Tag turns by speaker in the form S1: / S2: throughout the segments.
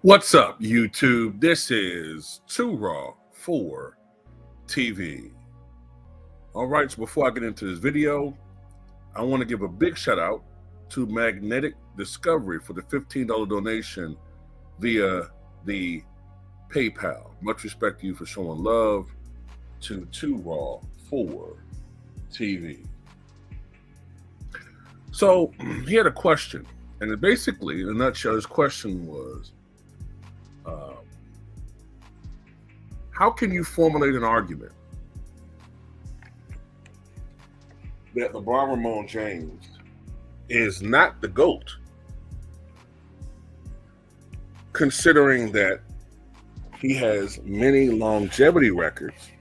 S1: What's up, YouTube? This is Too Raw for TV. All right, so before I get into this video, I want to give a big shout out to Magnetic Discovery for the $15 donation via the PayPal. Much respect to you for showing love to Too Raw for TV. So he had a question, and basically, in a nutshell, his question was, how can you formulate an argument that LeBron Ramon James is not the GOAT, considering that he has many longevity records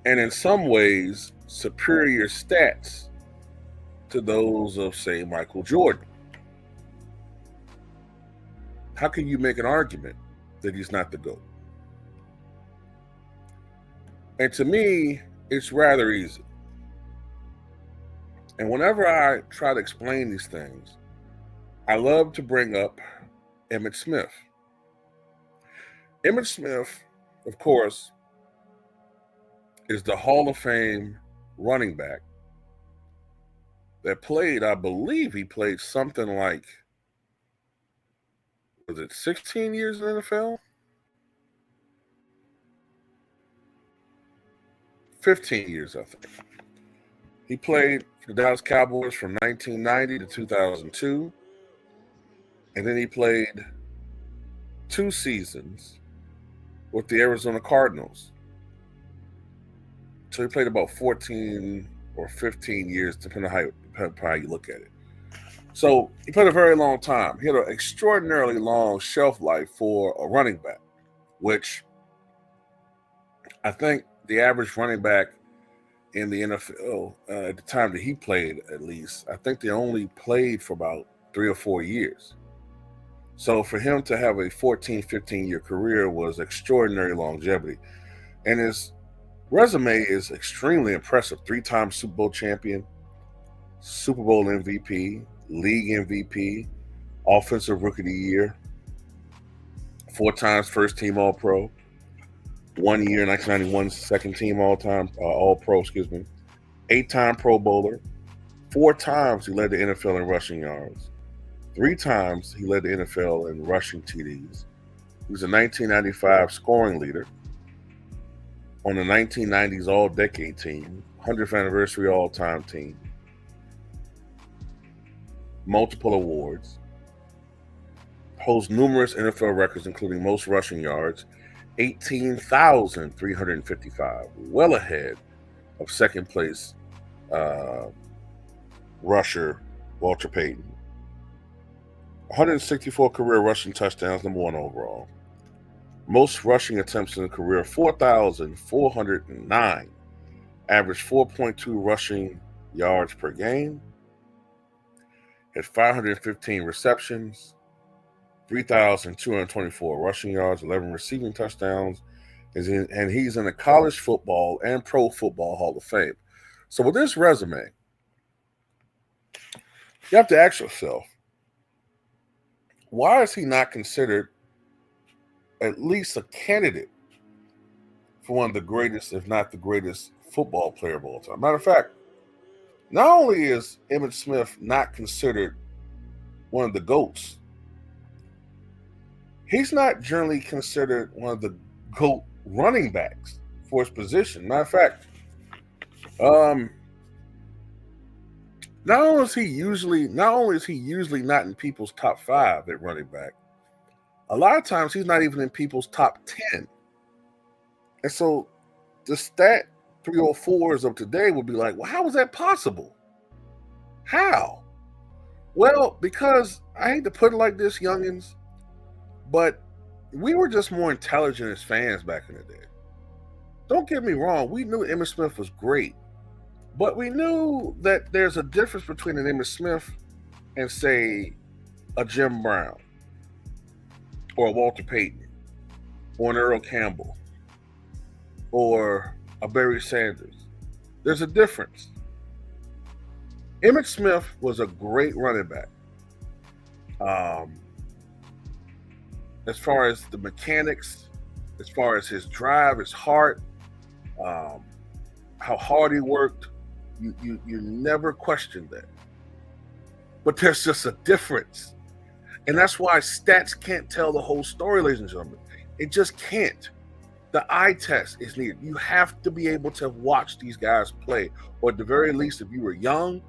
S1: and in some ways superior stats to those of, say, Michael Jordan? How can you make an argument that he's not the GOAT? And to me, it's rather easy. And whenever I try to explain these things, I love to bring up Emmitt Smith. Emmitt Smith, of course, is the Hall of Fame running back that played, I believe he played something like, was it 16 years in the NFL? 15 years, I think. He played for the Dallas Cowboys from 1990 to 2002. And then he played 2 seasons with the Arizona Cardinals. So he played about 14 or 15 years, depending on how you look at it. So he played a very long time. He had an extraordinarily long shelf life for a running back, which I think the average running back in the NFL at the time that he played, at least, I think they only played for about 3 or 4 years. So for him to have a 14, 15-year career was extraordinary longevity. And his resume is extremely impressive. 3-time Super Bowl champion, Super Bowl MVP, league MVP, offensive rookie of the year, 4 times first team All-Pro, 1 year, 1991, second team All-Pro, 8-time Pro Bowler, 4 times he led the NFL in rushing yards, 3 times he led the NFL in rushing TDs. He was a 1995 scoring leader on the 1990s All-Decade team, 100th anniversary All-Time team, multiple awards, holds numerous NFL records, including most rushing yards, 18,355, well ahead of second place rusher Walter Payton. 164 career rushing touchdowns, number 1 overall. Most rushing attempts in a career, 4,409. Average 4.2 rushing yards per game. Had 515 receptions, 3,224 rushing yards, 11 receiving touchdowns, and he's in the College Football and Pro Football Hall of Fame. So with this resume, you have to ask yourself, why is he not considered at least a candidate for one of the greatest, if not the greatest, football player of all time? Matter of fact, not only is Emmitt Smith not considered one of the GOATs, he's not generally considered one of the GOAT running backs for his position. Matter of fact, not only is he usually not in people's top 5 at running back, a lot of times he's not even in people's top 10. And so the stat 304s of today would be like, well, how is that possible? How? Well, because I hate to put it like this, youngins, but we were just more intelligent as fans back in the day. Don't get me wrong, we knew Emmitt Smith was great, but we knew that there's a difference between an Emmitt Smith and, say, a Jim Brown or a Walter Payton or an Earl Campbell or a Barry Sanders. There's a difference. Emmitt Smith was a great running back. Um, as far as the mechanics, as far as his drive, his heart, um, how hard he worked, you never questioned that. But there's just a difference. And that's why stats can't tell the whole story, ladies and gentlemen. It just can't. The eye test is needed. You have to be able to watch these guys play. Or at the very least, if you were young,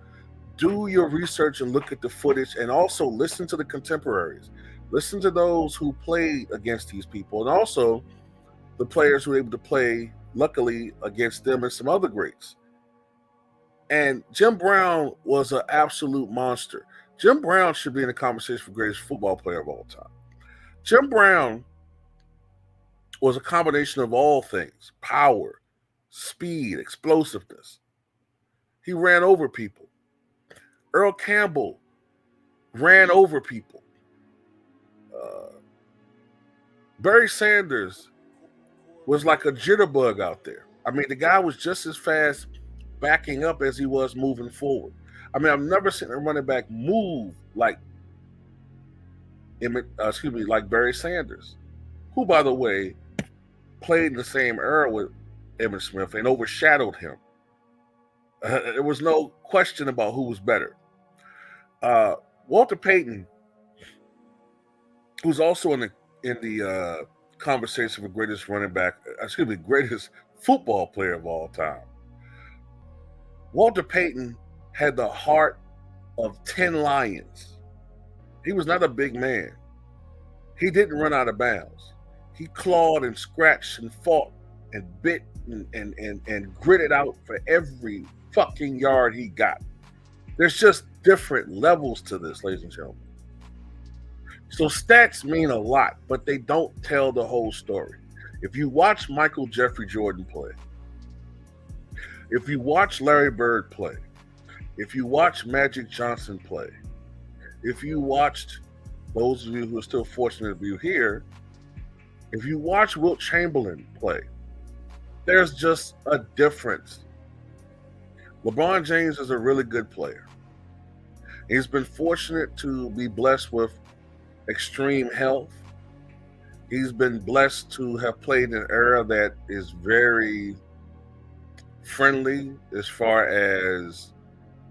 S1: do your research and look at the footage, and also listen to the contemporaries. Listen to those who played against these people, and also the players who were able to play, luckily, against them and some other greats. And Jim Brown was an absolute monster. Jim Brown should be in the conversation for greatest football player of all time. Jim Brown was a combination of all things: power, speed, explosiveness. He ran over people. Earl Campbell ran over people. Barry Sanders was like a jitterbug out there. I mean, the guy was just as fast backing up as he was moving forward. I mean, I've never seen a running back move like like Barry Sanders, who, by the way, played in the same era with Emmitt Smith and overshadowed him. There was no question about who was better. Walter Payton, who's also in the conversation for greatest greatest football player of all time. Walter Payton had the heart of 10 lions. He was not a big man. He didn't run out of bounds. He clawed and scratched and fought and bit and gritted out for every fucking yard he got. There's just different levels to this, ladies and gentlemen. So stats mean a lot, but they don't tell the whole story. If you watch Michael Jeffrey Jordan play, if you watch Larry Bird play, if you watch Magic Johnson play, if you watched, those of you who are still fortunate to be here, if you watch Wilt Chamberlain play, there's just a difference. LeBron James is a really good player. He's been fortunate to be blessed with extreme health. He's been blessed to have played in an era that is very friendly as far as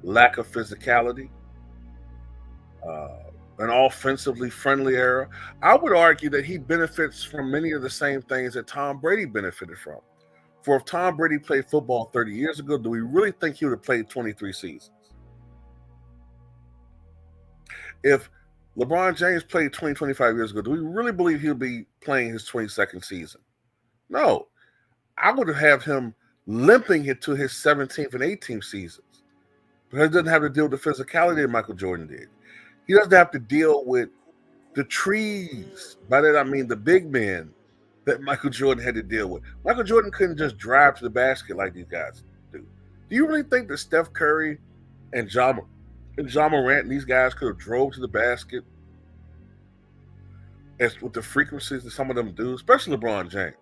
S1: lack of physicality, an offensively friendly era. I would argue that he benefits from many of the same things that Tom Brady benefited from. For if Tom Brady played football 30 years ago, do we really think he would have played 23 seasons? If LeBron James played 25 years ago, do we really believe he'll be playing his 22nd season? No. I would have him limping it to his 17th and 18th seasons, because he doesn't have to deal with the physicality that Michael Jordan did. He doesn't have to deal with the trees. By that I mean the big men that Michael Jordan had to deal with. Michael Jordan couldn't just drive to the basket like these guys do. Do you really think that Steph Curry and Ja Morant and these guys could have drove to the basket as with the frequencies that some of them do, especially LeBron James?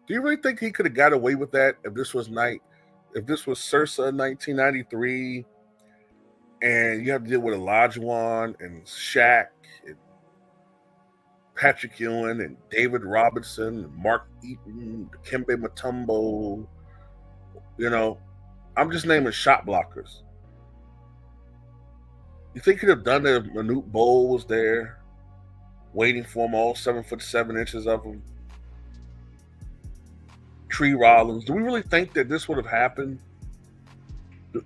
S1: Do you really think he could have got away with that if this was Circa 1993 and you have to deal with Olajuwon and Shaq and Patrick Ewing and David Robinson and Mark Eaton, Dikembe Mutombo? You know, I'm just naming shot blockers. You think he'd have done that if Manute Bol was there, waiting for him, all 7'7" of him? Tree Rollins. Do we really think that this would have happened?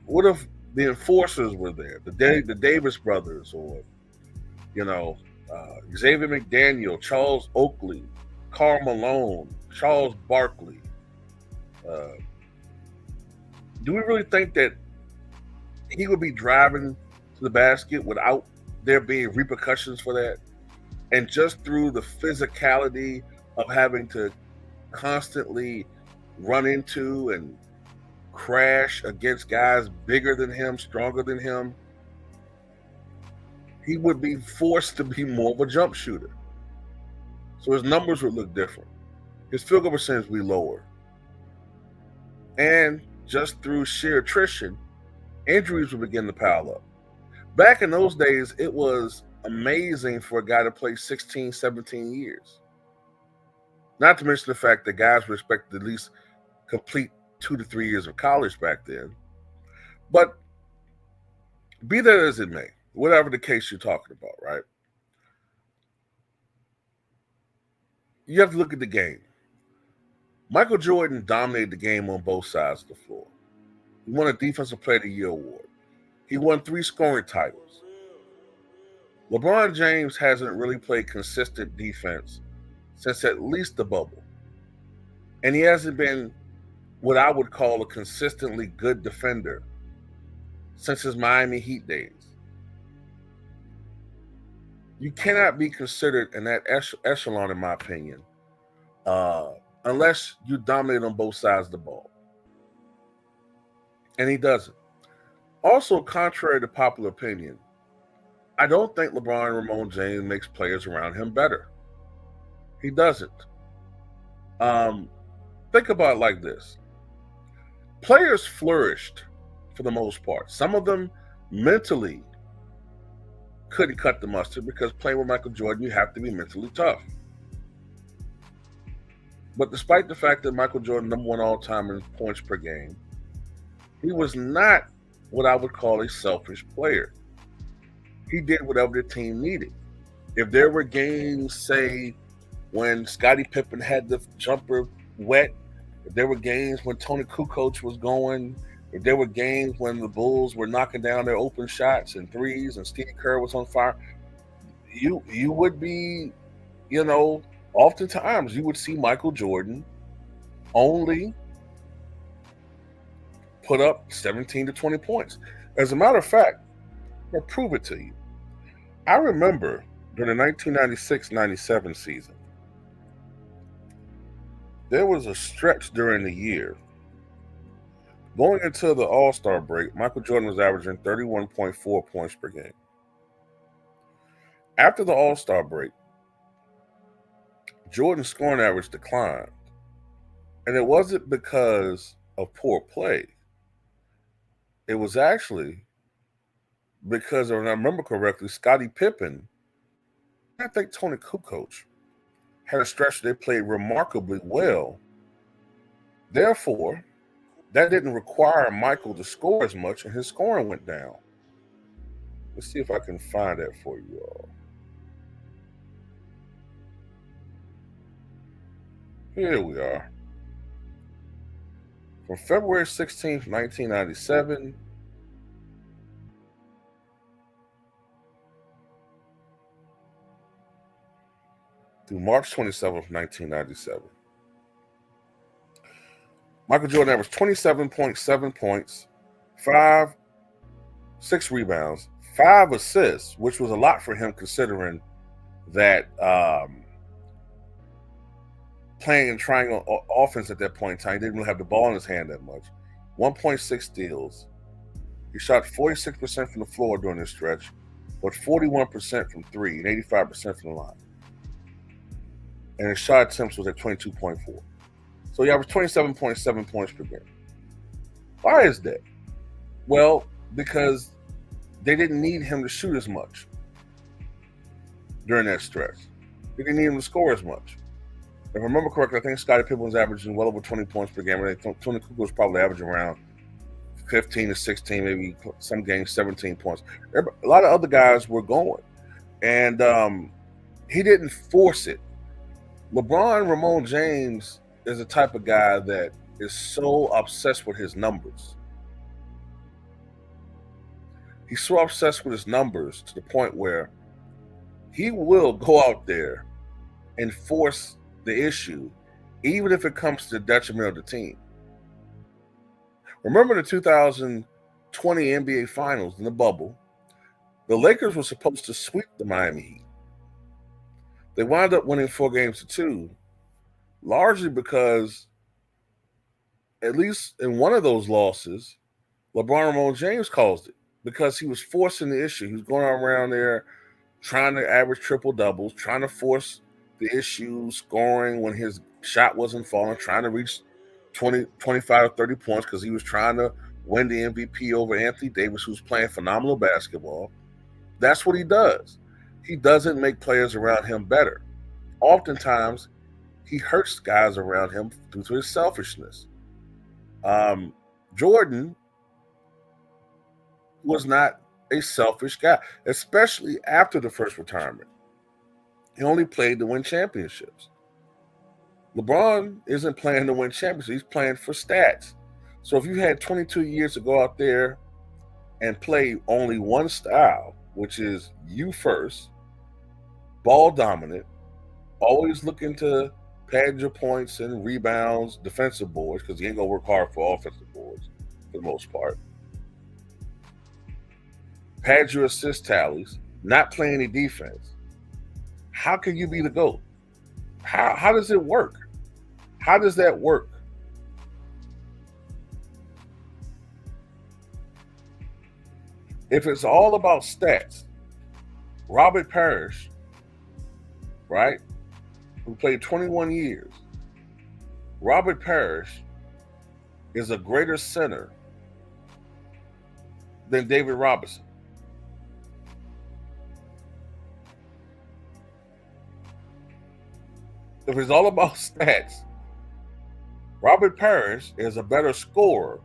S1: What if the enforcers were there, the Davis brothers, or Xavier McDaniel, Charles Oakley, Karl Malone, Charles Barkley? Do we really think that he would be driving to the basket without there being repercussions for that? And just through the physicality of having to constantly run into and crash against guys bigger than him, stronger than him, he would be forced to be more of a jump shooter. So his numbers would look different. His field goal percentage would be lower. And just through sheer attrition, injuries would begin to pile up. Back in those days, it was amazing for a guy to play 16, 17 years. Not to mention the fact that guys were expected to at least complete 2 to 3 years of college back then. But be that as it may, whatever the case you're talking about, right? You have to look at the game. Michael Jordan dominated the game on both sides of the floor. He won a Defensive Player of the Year award. He won 3 scoring titles. LeBron James hasn't really played consistent defense since at least the bubble. And he hasn't been what I would call a consistently good defender since his Miami Heat days. You cannot be considered in that echelon, in my opinion, unless you dominate on both sides of the ball. And he doesn't. Also, contrary to popular opinion, I don't think LeBron Ramon James makes players around him better. He doesn't. Think about it like this. Players flourished for the most part. Some of them mentally couldn't cut the mustard because playing with Michael Jordan, you have to be mentally tough. But despite the fact that Michael Jordan #1 all-time in points per game, he was not what I would call a selfish player. He did whatever the team needed. If there were games, say, when Scottie Pippen had the jumper wet, if there were games when Tony Kukoc was going, if there were games when the Bulls were knocking down their open shots and threes and Steve Kerr was on fire, you would be, oftentimes you would see Michael Jordan only put up 17 to 20 points. As a matter of fact, I'll prove it to you. I remember during the 1996-97 season, there was a stretch during the year. Going into the All-Star break, Michael Jordan was averaging 31.4 points per game. After the All-Star break, Jordan's scoring average declined. And it wasn't because of poor play. It was actually because, if I remember correctly, Scottie Pippen, I think Tony Kukoc, had a stretch they played remarkably well. Therefore, that didn't require Michael to score as much, and his scoring went down. Let's see if I can find that for you all. Here we are. From February 16th, 1997 through March 27th, 1997. Michael Jordan averaged 27.7 points, 6 rebounds, 5 assists, which was a lot for him considering that playing in triangle offense at that point in time, he didn't really have the ball in his hand that much. 1.6 steals. He shot 46% from the floor during this stretch, but 41% from 3 and 85% from the line. And his shot attempts was at 22.4. So he averaged 27.7 points per game. Why is that? Well, because they didn't need him to shoot as much during that stretch. They didn't need him to score as much. If I remember correctly, I think Scottie Pippen was averaging well over 20 points per game. I think Tony Kukoc was probably averaging around 15 to 16, maybe some games 17 points. A lot of other guys were going. And he didn't force it. LeBron Ramon James is the type of guy that is so obsessed with his numbers. He's so obsessed with his numbers to the point where he will go out there and force the issue, even if it comes to the detriment of the team. Remember the 2020 NBA Finals in the bubble? The Lakers were supposed to sweep the Miami Heat. They wound up winning 4-2, largely because, at least in one of those losses, LeBron Ramon James caused it because he was forcing the issue. He was going around there trying to average triple-doubles, trying to force the issue, scoring when his shot wasn't falling, trying to reach 20, 25 or 30 points because he was trying to win the MVP over Anthony Davis, who's playing phenomenal basketball. That's what he does. He doesn't make players around him better. Oftentimes, he hurts guys around him due to his selfishness. Jordan was not a selfish guy, especially after the first retirement. He only played to win championships. LeBron isn't playing to win championships. He's playing for stats. So if you had 22 years to go out there and play only one style, which is you first, ball dominant, always looking to pad your points and rebounds, defensive boards, because you ain't going to work hard for offensive boards for the most part. Pad your assist tallies, not play any defense. How can you be the GOAT? How does it work? How does that work? If it's all about stats, Robert Parrish, right, who played 21 years, Robert Parrish is a greater center than David Robinson. If it's all about stats, Robert Parrish is a better scorer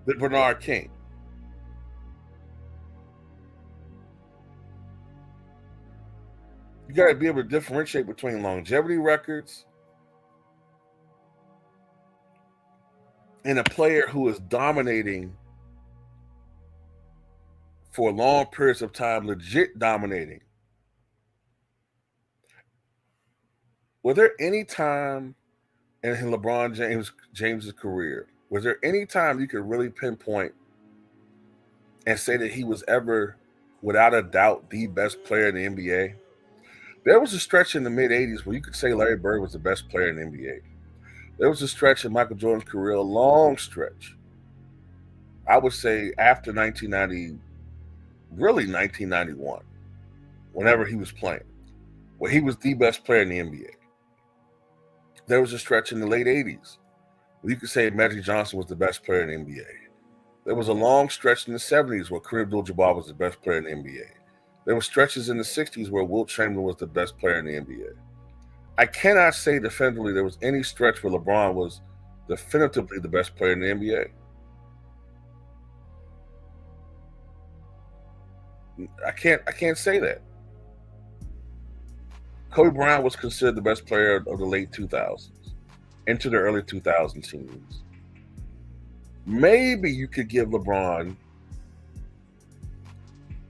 S1: than Bernard King. You got to be able to differentiate between longevity records and a player who is dominating for long periods of time, legit dominating. Was there any time in LeBron James's career, was there any time you could really pinpoint and say that he was ever, without a doubt, the best player in the NBA? There was a stretch in the mid-'80s where you could say Larry Bird was the best player in the NBA. There was a stretch in Michael Jordan's career, a long stretch. I would say after 1990, really 1991, whenever he was playing, where he was the best player in the NBA. There was a stretch in the late 80s where you could say Magic Johnson was the best player in the NBA. There was a long stretch in the 70s where Kareem Abdul-Jabbar was the best player in the NBA. There were stretches in the 60s where Wilt Chamberlain was the best player in the NBA. I cannot say definitively there was any stretch where LeBron was definitively the best player in the NBA. I can't say that. Kobe Bryant was considered the best player of the late 2000s into the early 2000 teams. Maybe you could give LeBron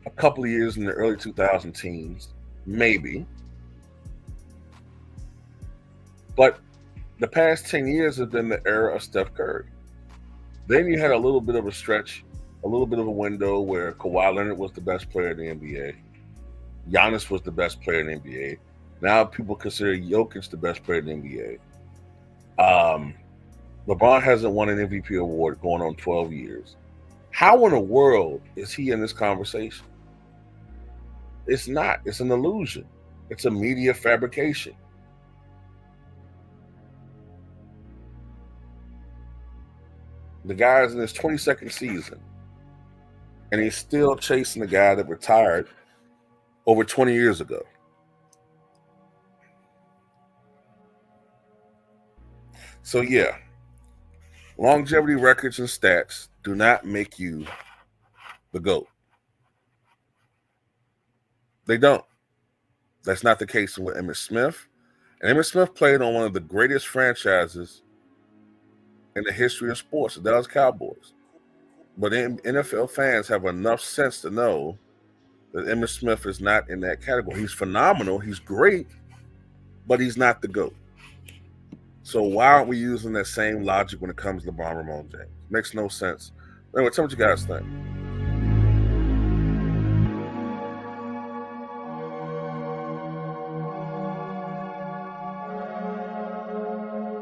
S1: a couple of years in the early 2000 teams, maybe. But the past 10 years have been the era of Steph Curry. Then you had a little bit of a stretch, a little bit of a window where Kawhi Leonard was the best player in the NBA. Giannis was the best player in the NBA. Now people consider Jokic the best player in the NBA. LeBron hasn't won an MVP award going on 12 years. How in the world is he in this conversation? It's not. It's an illusion. It's a media fabrication. The guy's in his 22nd season, and he's still chasing the guy that retired over 20 years ago. So yeah, longevity records and stats do not make you the GOAT. They don't. That's not the case with Emmitt Smith. And Emmitt Smith played on one of the greatest franchises in the history of sports, the Dallas Cowboys. But NFL fans have enough sense to know that Emmitt Smith is not in that category. He's phenomenal. He's great, but he's not the GOAT. So why aren't we using that same logic when it comes to LeBron James? Makes no sense. Anyway, tell me what you guys think.